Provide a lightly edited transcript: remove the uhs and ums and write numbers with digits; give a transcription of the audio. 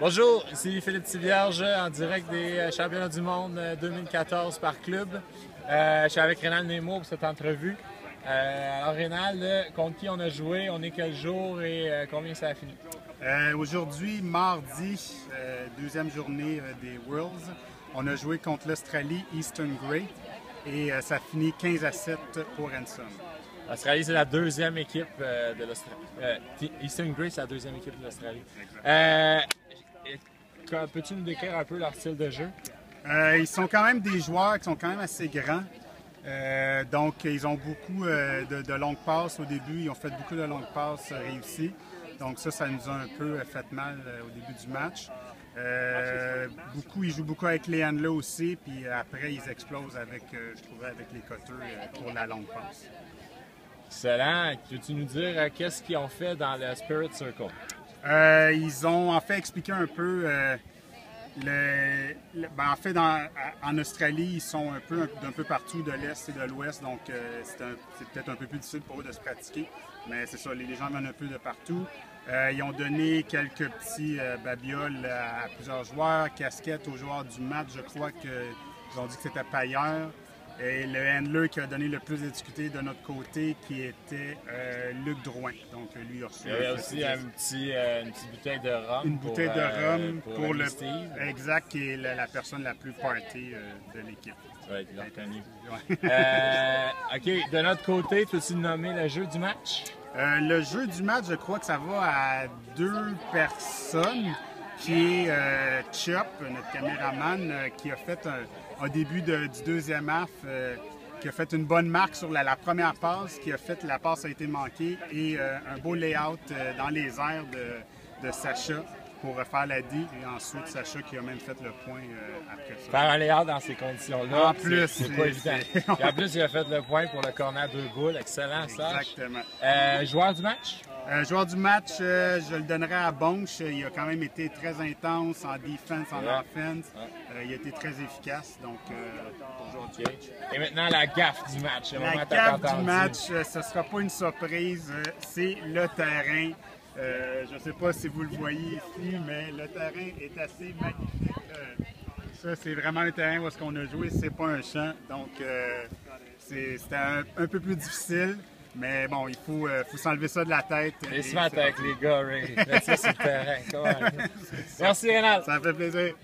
Bonjour, ici Philippe Tivierge en direct des championnats du monde 2014 par club. Je suis avec Rénal Nemo pour cette entrevue. Alors Rénal, contre qui on a joué, on est quel jour et combien ça a fini? Aujourd'hui, mardi, deuxième journée des Worlds, on a joué contre l'Australie, Eastern Grey, et ça finit 15-7 pour Ransom. L'Australie, c'est la deuxième équipe de l'Australie. Eastern Grey, c'est la deuxième équipe de l'Australie. Peux-tu nous décrire un peu leur style de jeu? Ils sont quand même des joueurs qui sont quand même assez grands. Donc, ils ont beaucoup de longues passes au début. Ils ont fait beaucoup de longues passes réussies. Donc ça nous a un peu fait mal au début du match. Ils jouent beaucoup avec les handlers aussi. Puis après, ils explosent avec, je trouvais, avec les cutters pour la longue passe. Excellent. Peux-tu nous dire qu'est-ce qu'ils ont fait dans le Spirit Circle? Ils ont en fait expliqué un peu. En Australie, ils sont d'un peu partout de l'Est et de l'Ouest, donc c'est peut-être un peu plus difficile pour eux de se pratiquer. Mais c'est ça, les gens viennent un peu de partout. Ils ont donné quelques petits babioles à plusieurs joueurs, casquettes aux joueurs du match. Je crois qu'ils ont dit que c'était Pailleur. Et le handler qui a donné le plus de difficulté de notre côté, qui était Luc Drouin. Donc, lui, il a reçu. Il y avait aussi une petite bouteille de rhum. Une bouteille de rhum pour le Steve. Exact, qui est la personne la plus party de l'équipe. Oui, il l'a reconnu. OK, de notre côté, peux-tu nommer le jeu du match? Le jeu du match, je crois que ça va à 2 personnes, qui est Chop, notre caméraman, qui a fait au début du deuxième half, qui a fait une bonne marque sur la première passe, qui a fait la passe a été manquée, et un beau layout dans les airs de Sacha pour faire la D, et ensuite Sacha qui a même fait le point après ça. Faire un layout dans ces conditions-là, en plus, c'est pas évident. Et en plus, il a fait le point pour le corner 2 boules. Excellent, ça. Exactement. Joueur du match? Joueur du match, je le donnerais à Bonch. Il a quand même été très intense en défense, en offense. Il a été très efficace, donc pour joueur du match. Et maintenant, la gaffe du match. La gaffe du match, ce ne sera pas une surprise, c'est le terrain. Je ne sais pas si vous le voyez ici, mais le terrain est assez magnifique. Ça, c'est vraiment un terrain où on a joué, c'est pas un champ, donc c'était un peu plus difficile. Mais bon, il faut s'enlever ça de la tête. Et se mettre avec les gars, Ray. Mettre ça sur le terrain. Merci, Rénal. Ça fait plaisir.